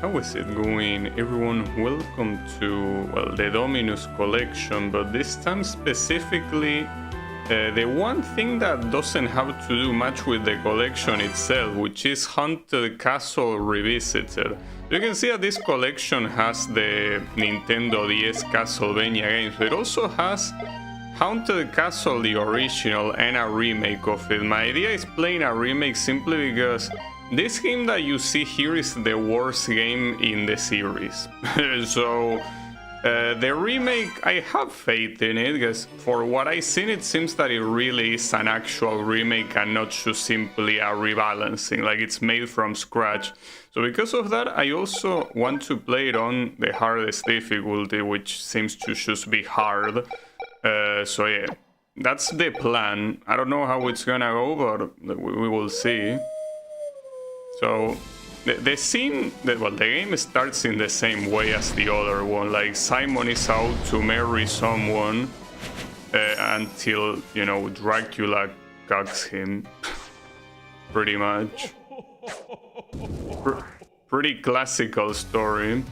How is it going, everyone? Welcome to, well, the Dominus collection, but this time specifically the one thing that doesn't have to do much with the collection itself, which is Haunted Castle Revisited. You can see that this collection has the Nintendo DS Castlevania games, but it also has Haunted Castle, the original, and a remake of it. My idea is playing a remake simply because this game that you see here is the worst game in the series. So the remake, I have faith in it, because for what I've seen, it seems that it really is an actual remake and not just simply a rebalancing, like it's made from scratch. So because of that, I also want to play it on the hardest difficulty, which seems to just be hard. So yeah, that's the plan. I don't know how it's gonna go, but we will see. So the scene, well, the game starts in the same way as the other one. Like Simon is out to marry someone until, you know, Dracula cucks him. Pretty much. Pretty classical story.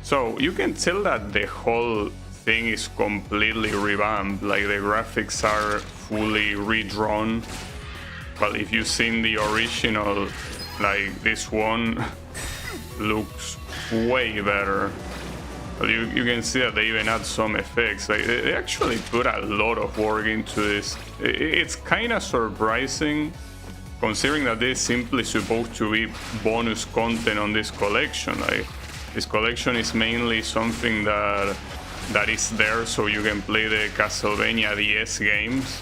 So you can tell that the whole thing is completely revamped. Like the graphics are fully redrawn. Well, if you've seen the original, like this one looks way better. Well, you can see that they even add some effects. Like they actually put a lot of work into this. It's kind of surprising, considering that this is simply supposed to be bonus content on this collection. Like this collection is mainly something that is there so you can play the Castlevania DS games,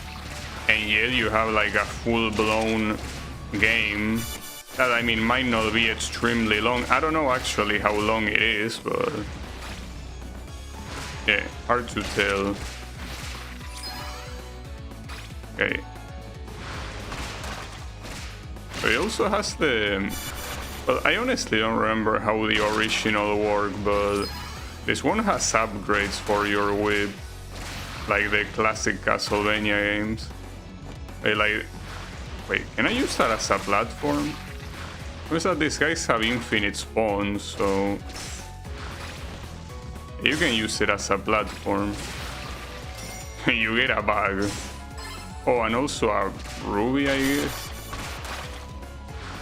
and yet you have like a full-blown game that, I mean, might not be extremely long. I don't know actually how long it is, but yeah, hard to tell. Okay. So it also has the, well, I honestly don't remember how the original worked, but this one has upgrades for your whip, like the classic Castlevania games. Wait, can I use that as a platform? Notice that these guys have infinite spawns, so you can use it as a platform. You get a bag. Oh, and also a ruby, I guess.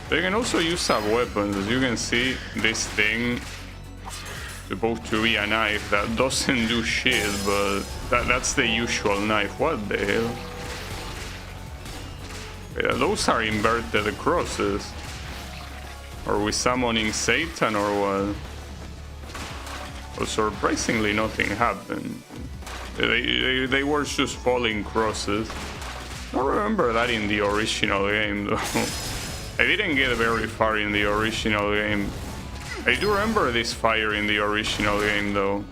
So you can also use sub-weapons. As you can see, this thing supposed to be a knife that doesn't do shit, but that's the usual knife. What the hell? Wait, those are inverted crosses. Are we summoning Satan or what? Well, surprisingly, nothing happened. They were just falling crosses. I don't remember that in the original game, though. I didn't get very far in the original game. I do remember this fire in the original game, though.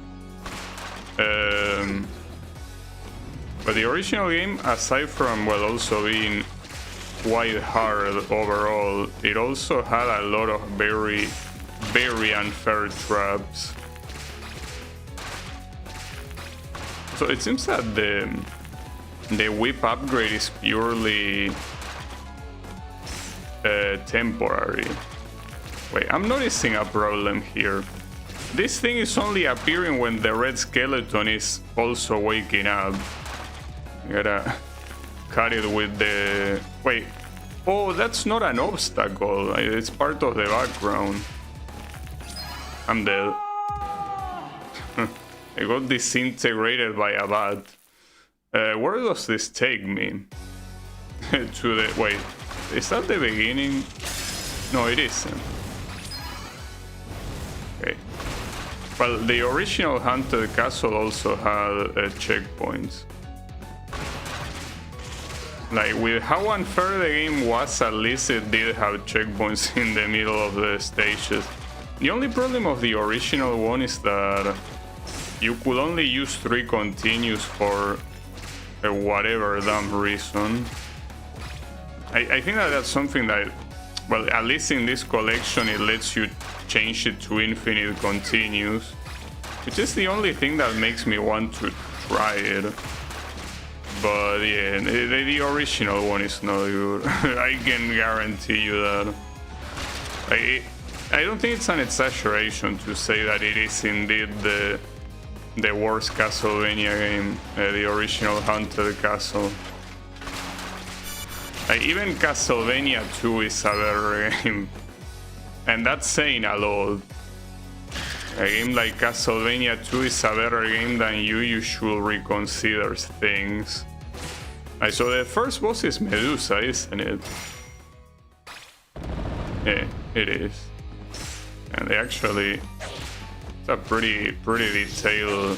But the original game, aside from, well, also being quite hard overall, it also had a lot of very, very unfair traps. So it seems that the whip upgrade is purely temporary. Wait, I'm noticing a problem here. This thing is only appearing when the red skeleton is also waking up. You gotta cut it with the... Wait. Oh, that's not an obstacle. It's part of the background. I'm dead. I got disintegrated by a bat. Where does this take me? To the... Wait. Is that the beginning? No, it isn't. Okay. Well, the original Haunted Castle also had checkpoints. Like, with how unfair the game was, at least it did have checkpoints in the middle of the stages. The only problem of the original one is that you could only use 3 continues for whatever dumb reason. I think that's something that, well, at least in this collection, it lets you change it to infinite continues, which is the only thing that makes me want to try it. But yeah, the original one is not good. I can guarantee you that. I don't think it's an exaggeration to say that it is indeed the worst Castlevania game, the original Haunted Castle. Even Castlevania 2 is a better game, and that's saying a lot. A game like Castlevania 2 is a better game than you should reconsider things. So the first boss is Medusa, isn't it? Yeah, it is. And they actually... It's a pretty detailed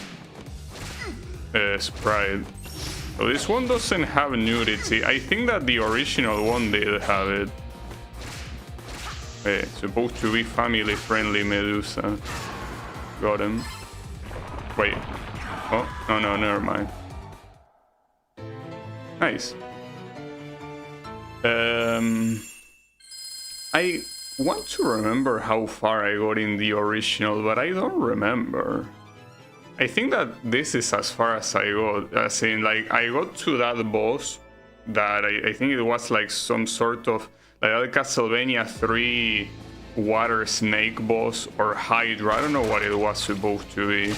sprite. So this one doesn't have nudity. I think that the original one did have it. It's supposed to be family-friendly Medusa. Got him. Wait. Oh, no, never mind. Nice. I want to remember how far I got in the original, but I don't remember. I think that this is as far as I got, as in, like, I got to that boss that I think it was like some sort of, like a Castlevania 3 water snake boss or Hydra, I don't know what it was supposed to be.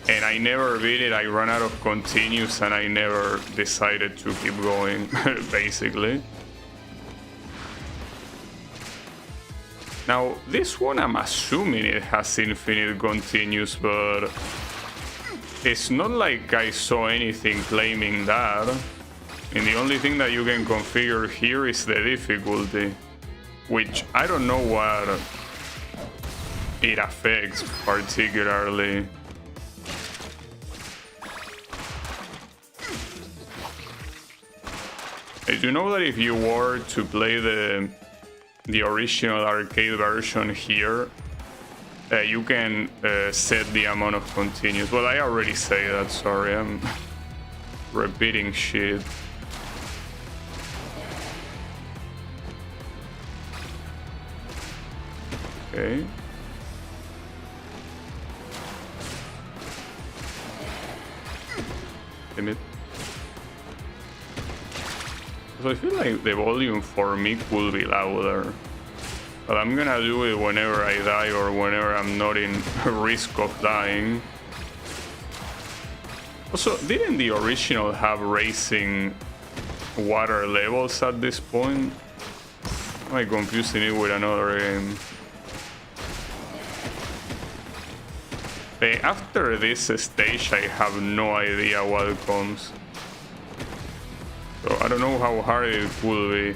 And I never beat it, I ran out of continues and I never decided to keep going, basically. Now, this one I'm assuming it has infinite continues, but it's not like I saw anything claiming that. And the only thing that you can configure here is the difficulty, which I don't know what it affects particularly. I do know that if you were to play the original arcade version here, you can set the amount of continues. Well, I already say that, sorry, I'm repeating shit. Okay. Limit. So I feel like the volume for me could be louder. But I'm gonna do it whenever I die or whenever I'm not in risk of dying. Also, didn't the original have racing water levels at this point? Am I confusing it with another game? After this stage, I have no idea what comes. So I don't know how hard it will be.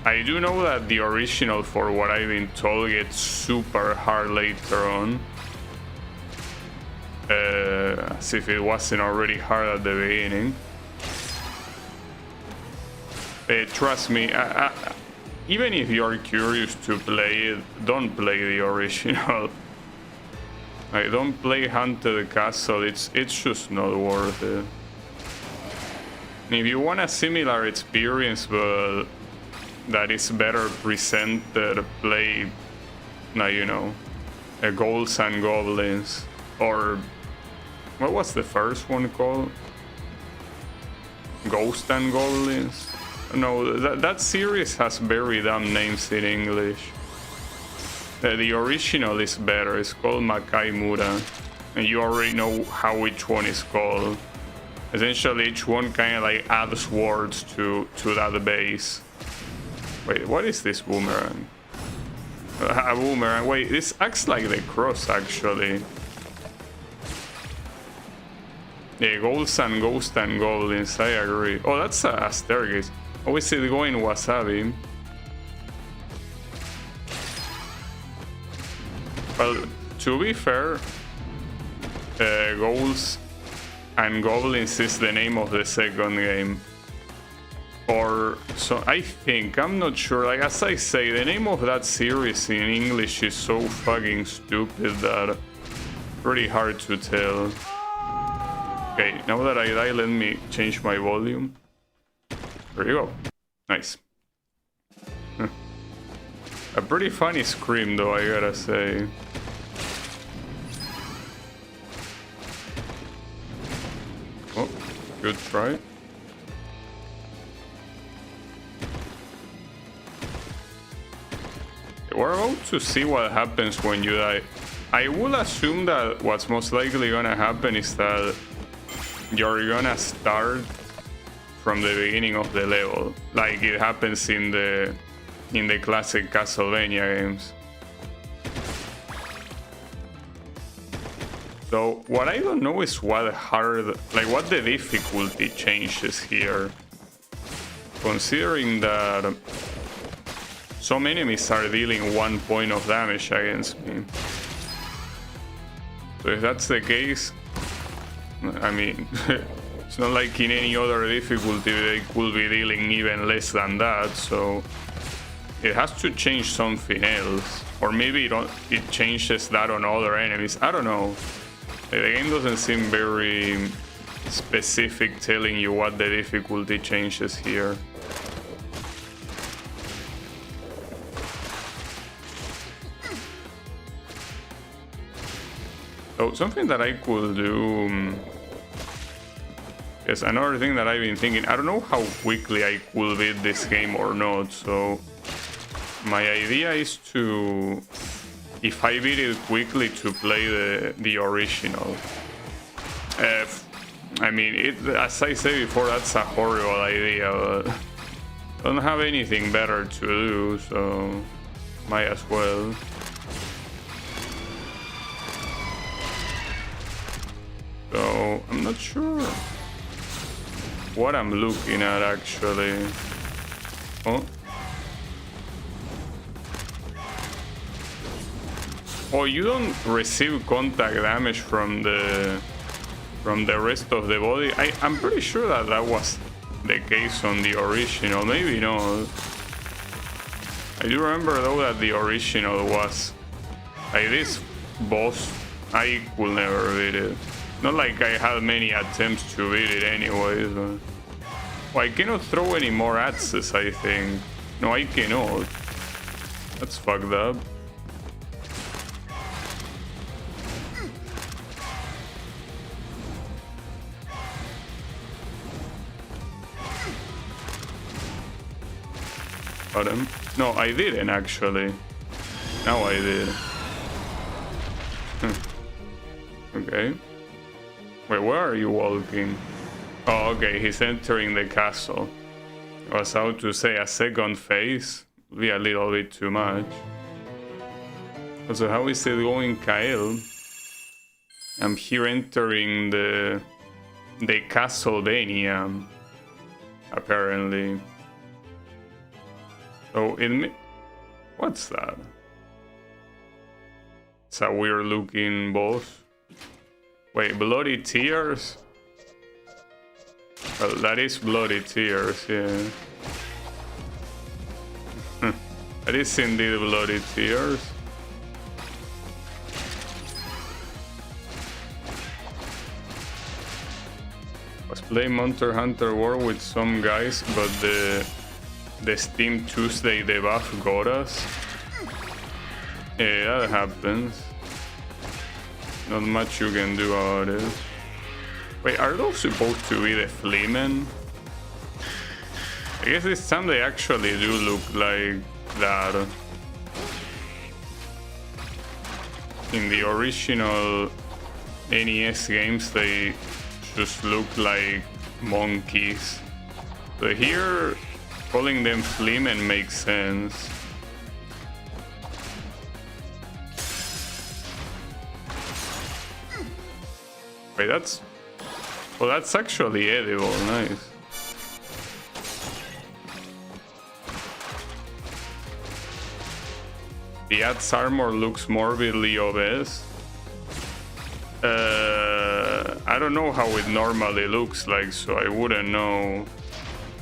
I do know that the original, for what I've been told, gets super hard later on. As if it wasn't already hard at the beginning. Trust me, even if you're curious to play it, don't play the original. Don't play Haunted Castle, it's just not worth it. If you want a similar experience, but that is better presented, play, you know, Ghouls and Goblins, or what was the first one called? Ghost and Goblins? No, that series has very dumb names in English. The original is better, it's called Makai Mura, and you already know how each one is called. Essentially, each one kind of like adds words to that base. Wait, what is this boomerang? A boomerang. Wait, this acts like the cross, actually. Yeah, Ghosts and Ghost and Goblins, I agree. Oh, that's a staircase. Oh, is it going wasabi? Well, to be fair, Ghouls and Goblins is the name of the second game. Or so I think, I'm not sure. Like, as I say, the name of that series in English is so fucking stupid that pretty hard to tell. Okay, now that I die, let me change my volume. There you go. Nice. A pretty funny scream, though, I gotta say. Oh, good try. we're about to see what happens when you die. I will assume that what's most likely gonna happen is that you're gonna start from the beginning of the level, like it happens in the classic Castlevania games. So what I don't know is what the difficulty changes here, considering that some enemies are dealing 1 point of damage against me. So if that's the case, I mean, it's not like in any other difficulty they could be dealing even less than that, so it has to change something else. Or maybe it changes that on other enemies, I don't know. The game doesn't seem very specific telling you what the difficulty changes here. So something that I could do is another thing that I've been thinking. I don't know how quickly I could beat this game or not, so my idea is to, if I beat it quickly, to play the original. I mean, as I said before, that's a horrible idea, but I don't have anything better to do, so might as well. So I'm not sure what I'm looking at actually. Oh, you don't receive contact damage from the rest of the body. I'm pretty sure that was the case on the original. Maybe not. I do remember though that the original was like this boss. I could never beat it. Not like I had many attempts to beat it anyways. But... Oh, I cannot throw any more axes, I think. No, I cannot. That's fucked up. Got him. No, I didn't actually. Now I did. Okay. Wait, where are you walking? Oh, okay, he's entering the castle. I was about to say a second phase. Would be a little bit too much. So how is it going, Kyle? I'm here entering the Castlevania, apparently. So what's that? It's a weird looking boss. Wait, Bloody Tears? Well, that is Bloody Tears, yeah. That is indeed Bloody Tears. Was playing Monster Hunter World with some guys, but the Steam Tuesday debuff got us. Yeah, that happens. Not much you can do about it. Wait, are those supposed to be the Fleamen? I guess this time they actually do look like that. In the original NES games, they just look like monkeys. So here, calling them Fleamen makes sense. Wait, that's... Well, that's actually edible, nice. The Ad's armor looks morbidly obese. I don't know how it normally looks like, so I wouldn't know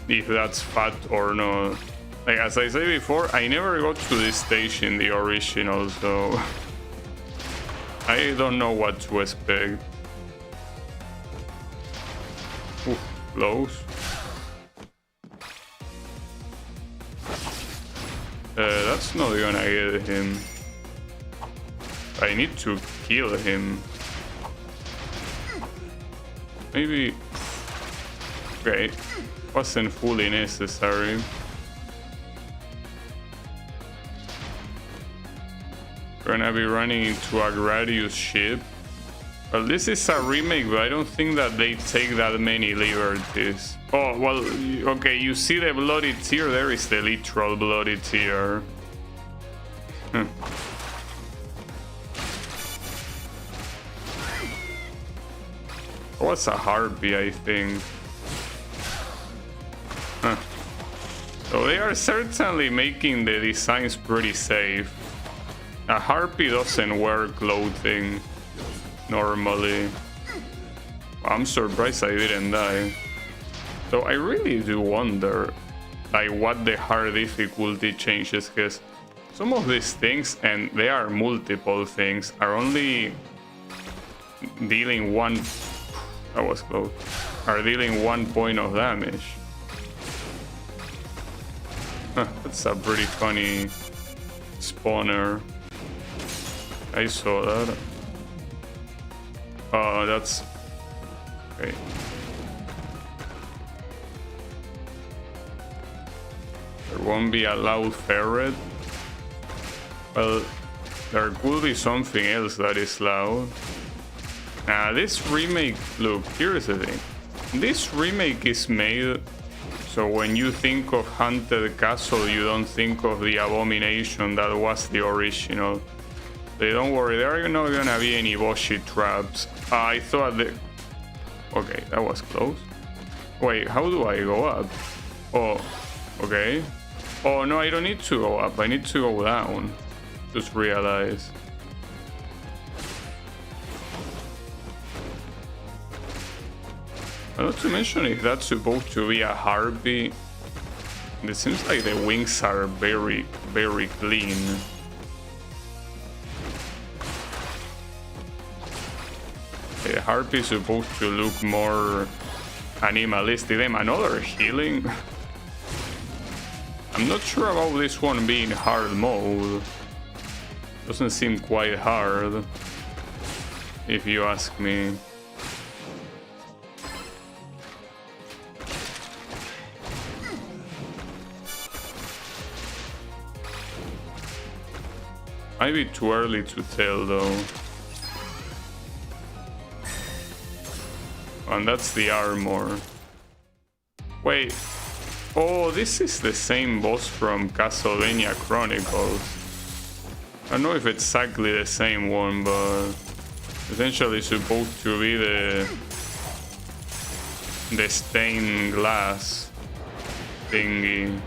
if that's fat or not. Like, as I said before, I never got to this stage in the original, so... I don't know what to expect. Ooh, close. That's not gonna get him. I need to kill him. Maybe... Okay, wasn't fully necessary. Gonna be running into a Gradius ship. Well, this is a remake, but I don't think that they take that many liberties. Oh, well, okay, you see the bloody tear? There is the literal bloody tear. It was a harpy, I think. So they are certainly making the designs pretty safe. A harpy doesn't wear clothing normally. I'm surprised I didn't die. So I really do wonder like what the hard difficulty changes, because some of these things, and they are multiple things, are only dealing one, that was close, are dealing 1 point of damage. That's a pretty funny spawner. I saw that. Oh, that's okay. There won't be a loud ferret. Well, there could be something else that is loud. This remake, look, here's the thing. This remake is made so when you think of Haunted Castle, you don't think of the abomination that was the original. So don't worry, there are not gonna be any Boshi traps. I thought that... Okay, that was close. Wait, how do I go up? Oh, okay. Oh no, I don't need to go up, I need to go down. Just realized. Not to mention if that's supposed to be a harpy, it seems like the wings are very, very clean. The harpy is supposed to look more animalistic. Damn, another healing? I'm not sure about this one being hard mode. Doesn't seem quite hard, if you ask me. Might be too early to tell though. And that's the armor. Wait. Oh, this is the same boss from Castlevania Chronicles. I don't know if it's exactly the same one, but essentially supposed to be the stained glass thingy.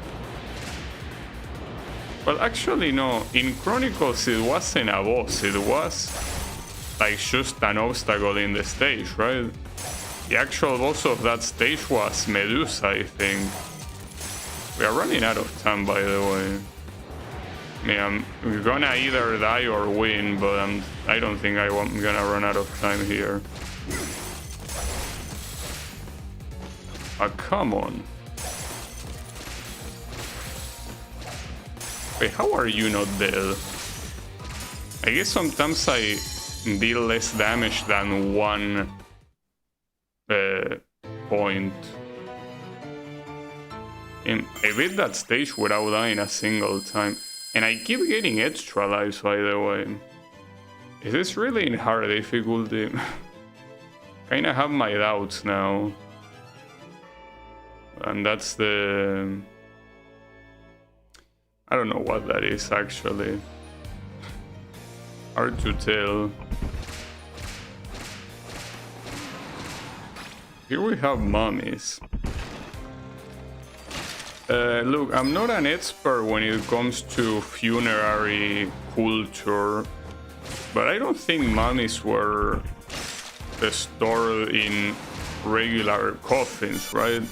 Well, actually, no. In Chronicles, it wasn't a boss. It was like just an obstacle in the stage, right? The actual boss of that stage was Medusa, I think. We are running out of time, by the way. Yeah, we're gonna either die or win, but I don't think I'm gonna run out of time here. Come on. Wait, how are you not dead? I guess sometimes I deal less damage than one point. I beat that stage without dying a single time. And I keep getting extra lives, by the way. Is this really in hard difficulty? Kinda have my doubts now. And that's the... I don't know what that is, actually. Hard to tell. Here we have mummies. Look, I'm not an expert when it comes to funerary culture, but I don't think mummies were stored in regular coffins, right?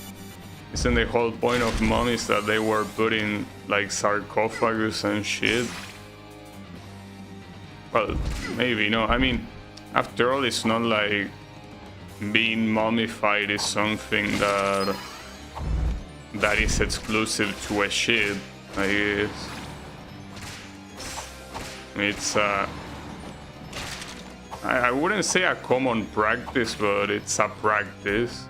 Isn't the whole point of mummies that they were put in like sarcophagus and shit? Well, maybe no. I mean, after all, it's not like being mummified is something that is exclusive to a ship, I guess. It's I wouldn't say a common practice, but it's a practice.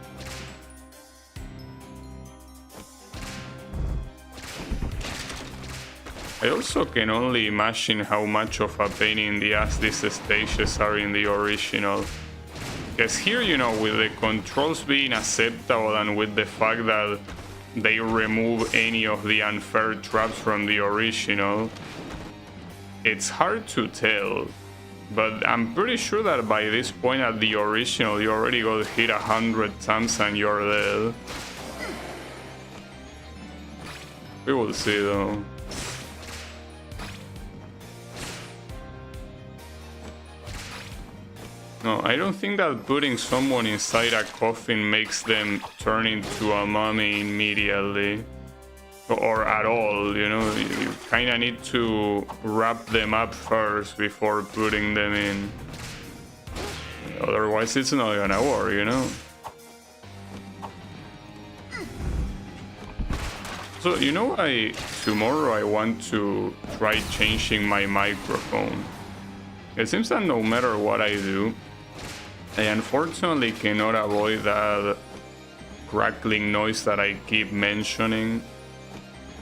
I also can only imagine how much of a pain in the ass these stages are in the original. Because here, you know, with the controls being acceptable and with the fact that they remove any of the unfair traps from the original, it's hard to tell. But I'm pretty sure that by this point at the original, you already got hit 100 times and you're dead. We will see though. No, I don't think that putting someone inside a coffin makes them turn into a mummy immediately. Or at all, you know, you kind of need to wrap them up first before putting them in. Otherwise, it's not gonna work, you know. So, you know, tomorrow I want to try changing my microphone. It seems that no matter what I do, I unfortunately cannot avoid that crackling noise that I keep mentioning.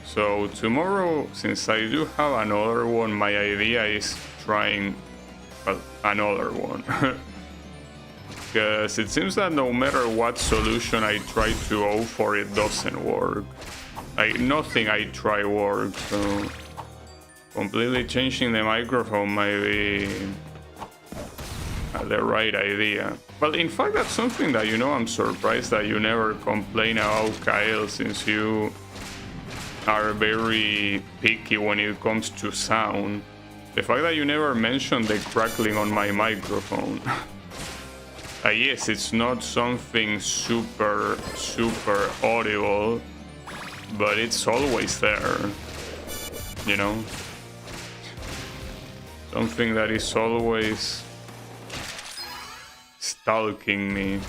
So tomorrow, since I do have another one, my idea is trying, well, another one. Because it seems that no matter what solution I try to go for, it doesn't work. Like, nothing I try works, so completely changing the microphone might be the right idea. Well, in fact, that's something that, you know, I'm surprised that you never complain about, Kyle, since you are very picky when it comes to sound. The fact that you never mentioned the crackling on my microphone. Yes, it's not something super audible, but it's always there, you know? Something that is always stalking me.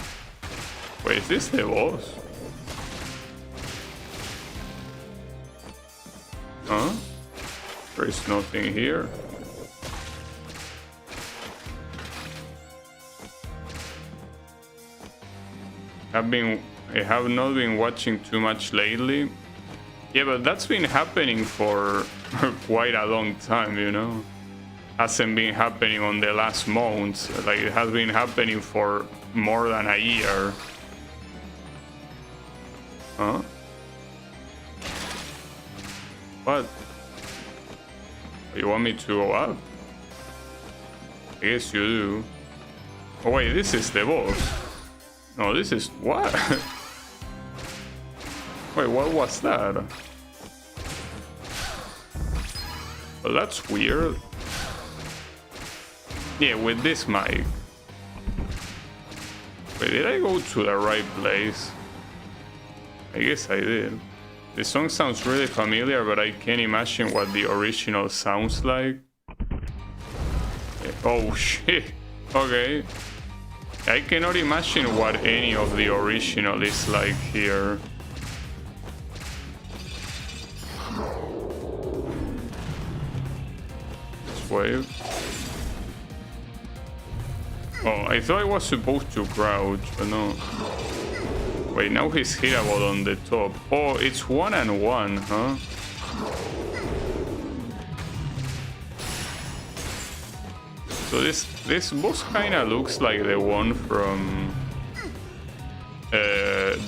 Wait, is this the boss? Huh? There is nothing here. I have not been watching too much lately. Yeah, but that's been happening for quite a long time, you know. Hasn't been happening on the last months. Like, it has been happening for more than a year. Huh? What? You want me to go up? I guess you do. Oh wait, this is the boss. No, this is... what? Wait, what was that? Well, that's weird. Yeah, with this mic. Wait, did I go to the right place? I guess I did. The song sounds really familiar, but I can't imagine what the original sounds like. Oh shit. Okay. I cannot imagine what any of the original is like here. Let's wave. Oh, I thought I was supposed to crouch, but no. Wait, now he's hittable on the top. Oh, it's 1-on-1, huh? So this boss kind of looks like the one from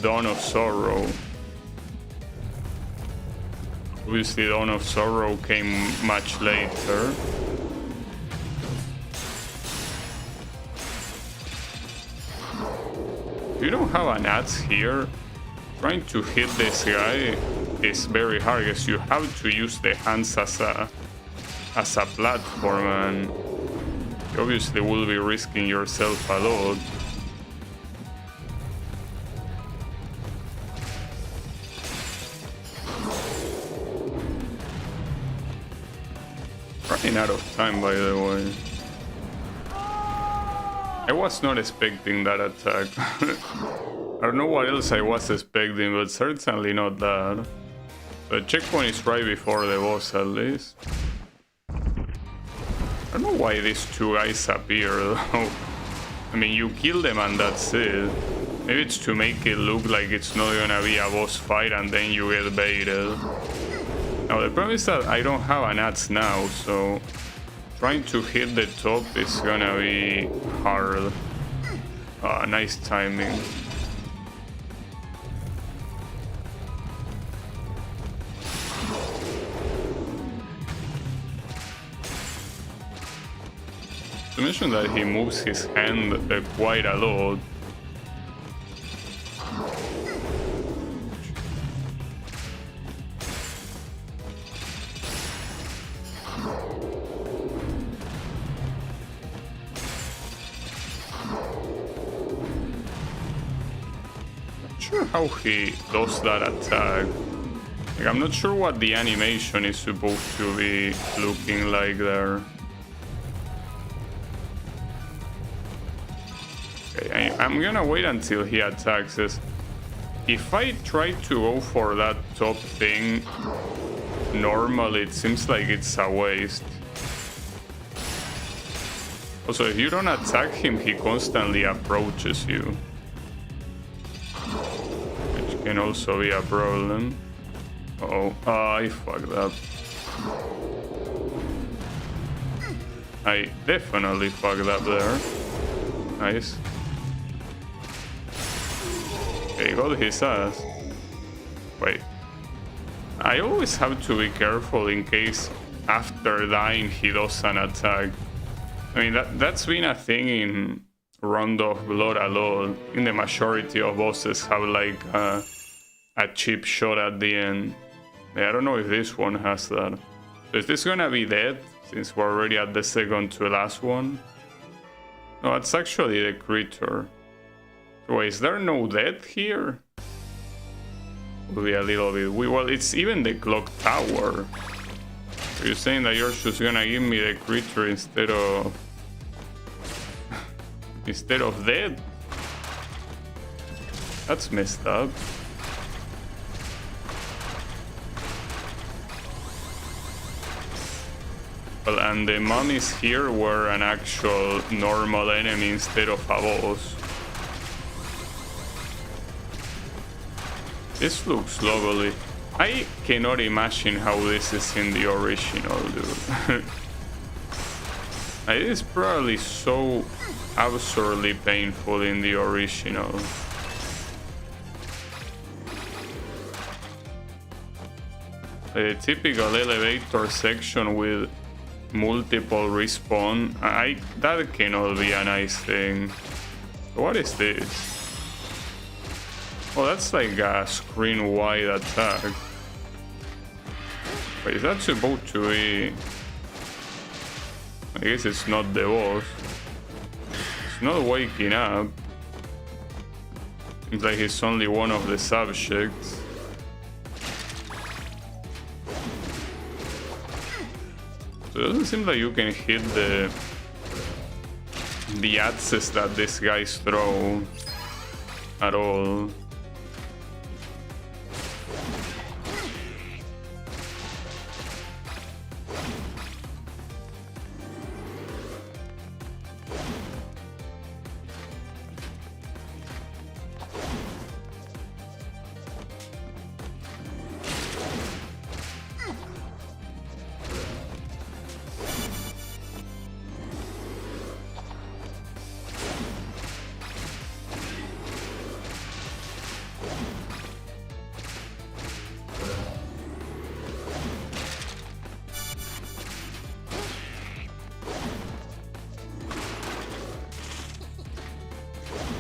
Dawn of Sorrow. Obviously, Dawn of Sorrow came much later. You don't have an axe here. Trying to hit this guy is very hard because you have to use the hands as a platform, and you obviously will be risking yourself a lot. Running out of time, by the way. I was not expecting that attack. I don't know what else I was expecting, but certainly not that. The checkpoint is right before the boss, at least. I don't know why these two guys appear, though. I mean, you kill them and that's it. Maybe it's to make it look like it's not gonna be a boss fight and then you get baited. Now the problem is that I don't have an axe now, so trying to hit the top is gonna be hard. Nice timing. To mention that he moves his hand quite a lot. Not sure how he does that attack. Like, I'm not sure what the animation is supposed to be looking like there. I'm gonna wait until he attacks us. If I try to go for that top thing, normally it seems like it's a waste. Also, if you don't attack him, he constantly approaches you, which can also be a problem. Uh-oh. I fucked up. I definitely fucked up there. Nice. Okay, got his ass. Wait. I always have to be careful in case after dying he does an attack. I mean, that's been a thing in Round of Blood a lot. In the majority of bosses have like a cheap shot at the end. I don't know if this one has that. So is this gonna be dead since we're already at the second to last one? No, it's actually the creature. So is there no death here? Would be a little bit weird. Well, it's even the clock tower. Are you saying that you're just gonna give me the creature instead of dead? That's messed up. Well, and the mummies here were an actual normal enemy instead of a boss. This looks lovely. I cannot imagine how this is in the original, dude. It is probably so absurdly painful in the original. The typical elevator section with multiple respawn, that cannot be a nice thing. What is this? Oh, that's like a screen-wide attack. Wait, is that supposed to be... I guess it's not the boss. It's not waking up. Seems like he's only one of the subjects. So it doesn't seem like you can hit the axes that these guys throw at all.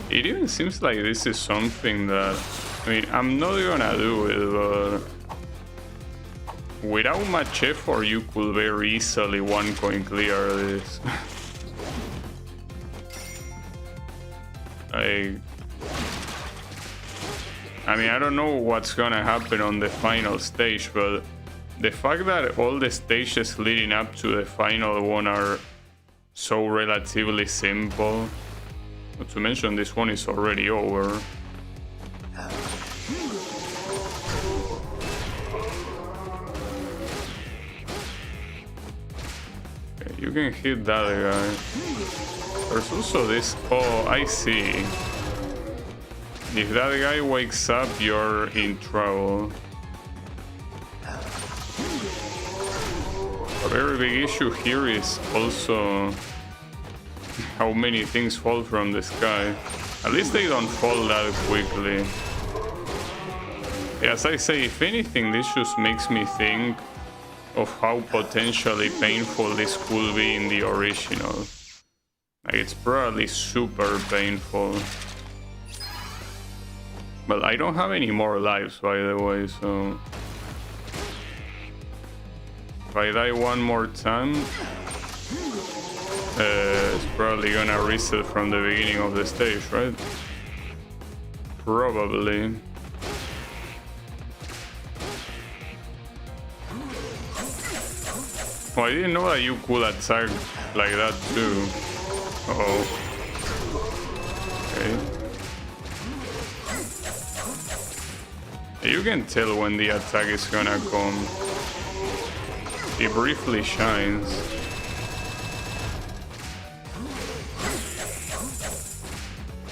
It even seems like this is something that, I mean, I'm not gonna do it, but without much effort you could very easily one coin clear this. I mean, I don't know what's gonna happen on the final stage, but the fact that all the stages leading up to the final one are so relatively simple. Not to mention this one is already over. Okay, you can hit that guy. There's also this... Oh, I see. If that guy wakes up, you're in trouble. A very big issue here is also how many things fall from the sky. At least they don't fall that quickly. As I say, if anything, this just makes me think of how potentially painful this could be in the original. Like, it's probably super painful. Well, I don't have any more lives, by the way, so... If I die one more time, it's probably gonna reset from the beginning of the stage, right? Probably. Oh, I didn't know that you could attack like that too. Uh-oh. Okay. You can tell when the attack is gonna come. It briefly shines.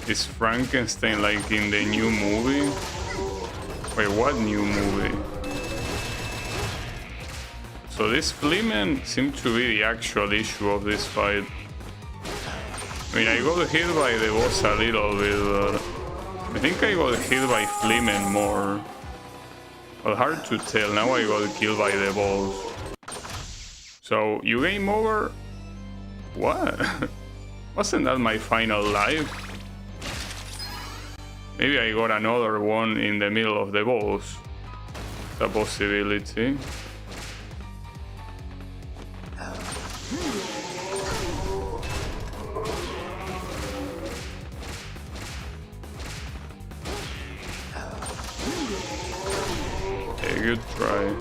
Is Frankenstein like in the new movie? Wait, what new movie? So this Fleaman seemed to be the actual issue of this fight. I mean, I got hit by the boss a little bit, but I think I got hit by Fleaman more. Well, hard to tell. Now I got killed by the boss. So, you game over? What? Wasn't that my final life? Maybe I got another one in the middle of the boss. It's a possibility. Okay, good try.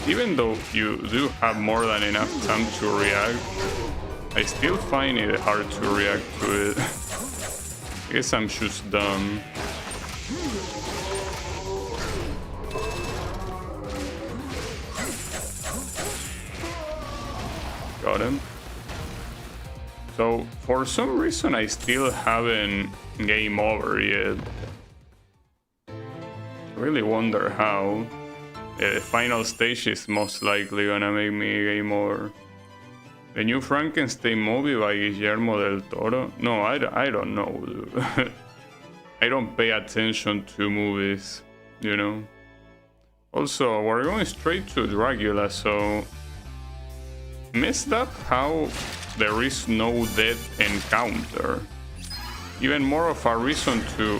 Even though you do have more than enough time to react, I still find it hard to react to it. I guess I'm just dumb. Got him. So, for some reason I still haven't game over yet. Really wonder how. The final stage is most likely gonna make me game over. The new Frankenstein movie by Guillermo del Toro? No, I don't know, dude. I don't pay attention to movies, you know? Also, we're going straight to Dracula, so... Messed up how there is no death encounter. Even more of a reason to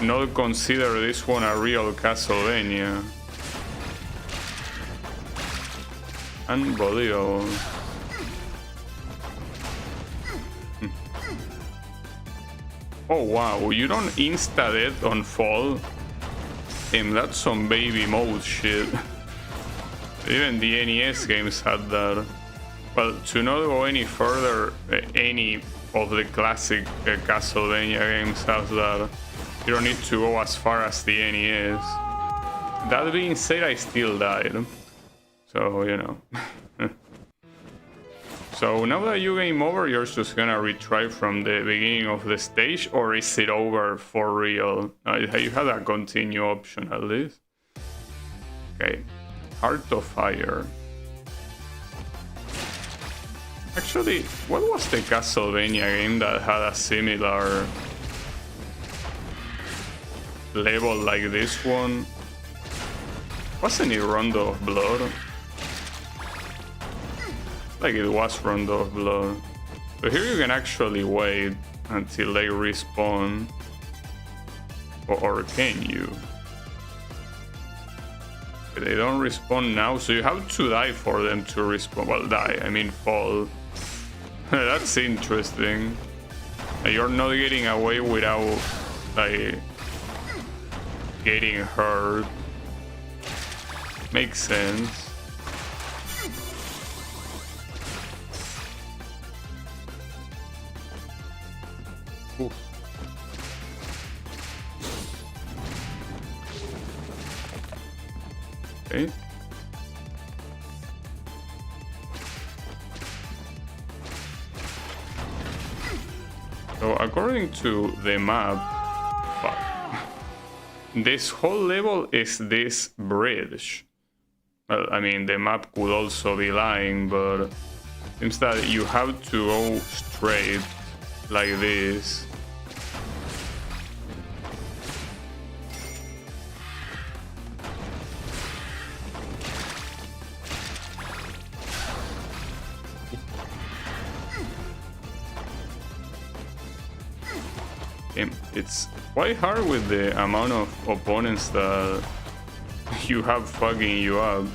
not consider this one a real Castlevania. Unbelievable. Oh wow, you don't insta-death on fall? Damn, that's some baby mode shit. Even the NES games had that. Well, to not go any further, any of the classic Castlevania games have that. You don't need to go as far as the NES. That being said, I still died. So, you know. So now that you game over, you're just gonna retry from the beginning of the stage, or is it over for real? You had a continue option at least. Okay, Heart of Fire. Actually, what was the Castlevania game that had a similar level like this one? Wasn't it Rondo of Blood? Like it was Rondo of Blood. So here you can actually wait until they respawn. Or can you? They don't respawn now, so you have to die for them to respawn. Well, die, I mean fall. That's interesting. You're not getting away without, like, getting hurt. Makes sense. Oof. Okay. according to the map, fuck, this whole level is this bridge. Well, I mean, the map could also be lying, but it seems that you have to go straight like this. It's quite hard with the amount of opponents that you have fucking you up.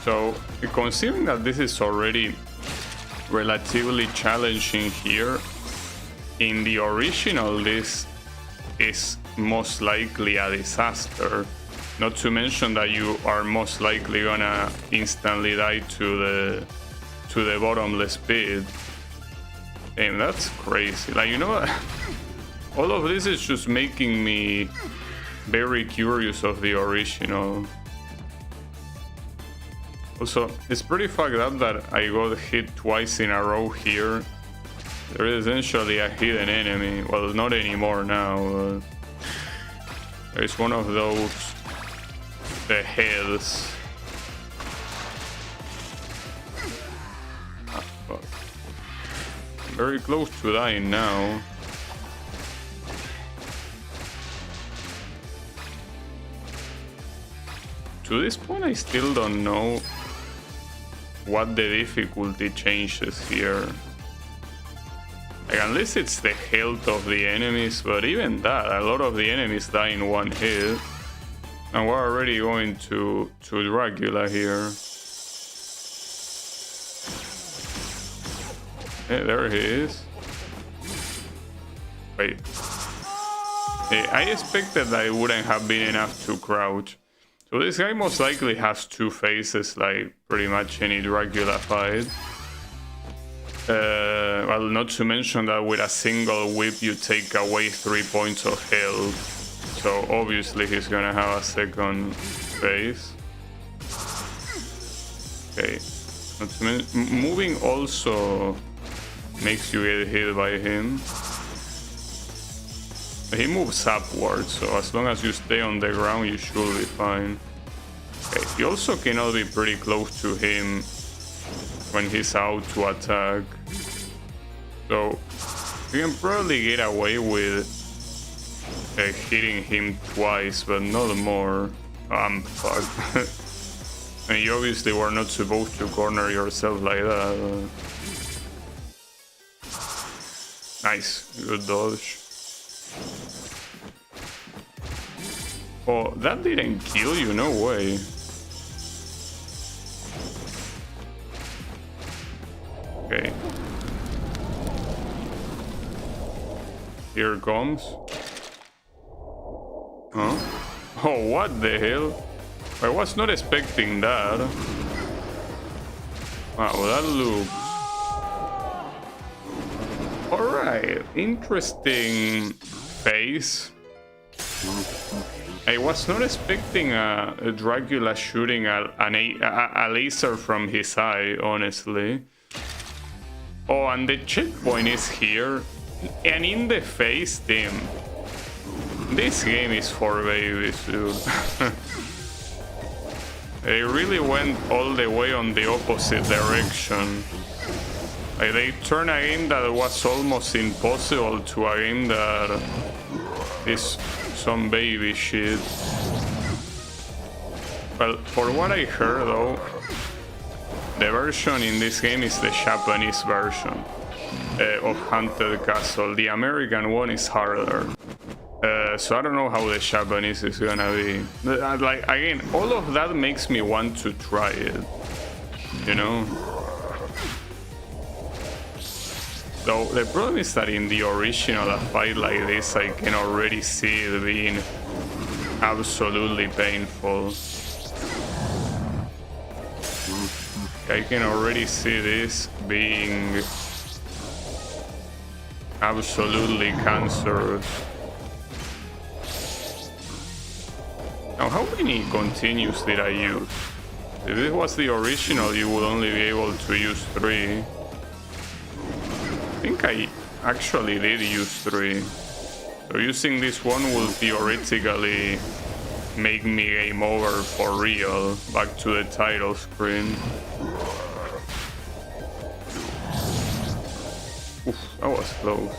So, considering that this is already relatively challenging here, in the original this is most likely a disaster. Not to mention that you are most likely gonna instantly die to the bottomless pit. Damn, that's crazy. Like, you know what? All of this is just making me very curious of the original. Also, it's pretty fucked up that I got hit twice in a row here. There is essentially a hidden enemy. Well, not anymore now. There's one of those, the heads. Ah, fuck. I'm very close to dying now. To this point, I still don't know what the difficulty changes here. Like, unless it's the health of the enemies, but even that, a lot of the enemies die in one hit. And we're already going to Dracula here. Yeah, there he is. Wait. I expected that it wouldn't have been enough to crouch. So this guy most likely has two faces, like pretty much any Dracula fight. Well, not to mention that with a single whip you take away 3 points of health. So obviously he's gonna have a second face. Okay. Not to moving also makes you get hit by him. He moves upwards, so as long as you stay on the ground, you should be fine. Okay, you also cannot be pretty close to him when he's out to attack. So you can probably get away with hitting him twice, but not more. I'm fucked. And you obviously were not supposed to corner yourself like that. Nice, good dodge. Oh, that didn't kill you, no way. Okay. Here it comes. Huh? Oh, what the hell? I was not expecting that. Wow, that looks... Alright, interesting face. I was not expecting a Dracula shooting a laser from his eye, honestly. Oh, and the checkpoint is here. And in the face, damn. This game is for babies, dude. They really went all the way on the opposite direction. Like, they turned a game that was almost impossible to a game that is some baby shit. Well, for what I heard though, the version in this game is the Japanese version of Haunted Castle. The American one is harder. So I don't know how the Japanese is gonna be. Like, again, all of that makes me want to try it, you know? So the problem is that in the original, a fight like this, I can already see it being absolutely painful. I can already see this being absolutely cancerous. Now, how many continues did I use? If it was the original, you would only be able to use 3. I think actually did use 3. So using this one will theoretically make me game over for real. Back to the title screen. Oof, that was close.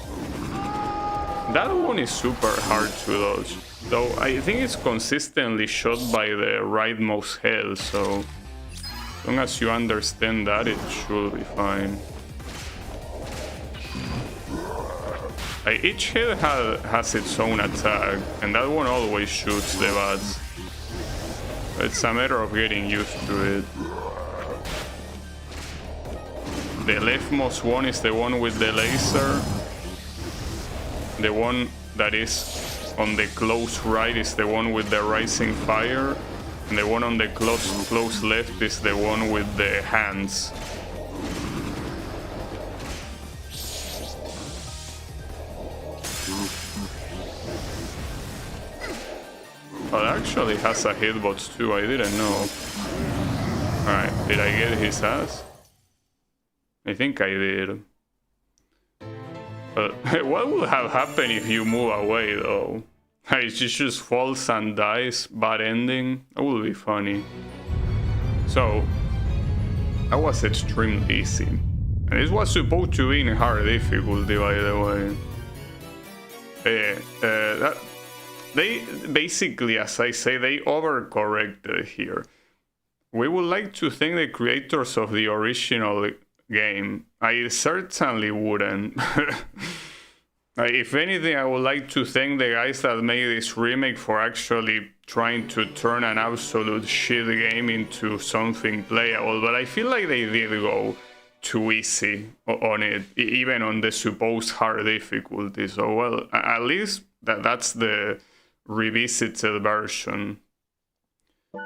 That one is super hard to dodge, though I think it's consistently shot by the rightmost head, so as long as you understand that, it should be fine. Each head has its own attack, and that one always shoots the bats. It's a matter of getting used to it. The leftmost one is the one with the laser. The one that is on the close right is the one with the rising fire. And the one on the close left is the one with the hands. Oh, it actually has a hitbox too, I didn't know. Alright, did I get his ass? I think I did. But what would have happened if you move away though? It just falls and dies, bad ending. That would be funny. So, that was extremely easy. And this was supposed to be in hard difficulty, by the way. They basically, as I say, they overcorrected here. We would like to thank the creators of the original game. I certainly wouldn't. If anything, I would like to thank the guys that made this remake for actually trying to turn an absolute shit game into something playable, but I feel like they did go too easy on it, even on the supposed hard difficulty. So, well, at least that's the revisited version.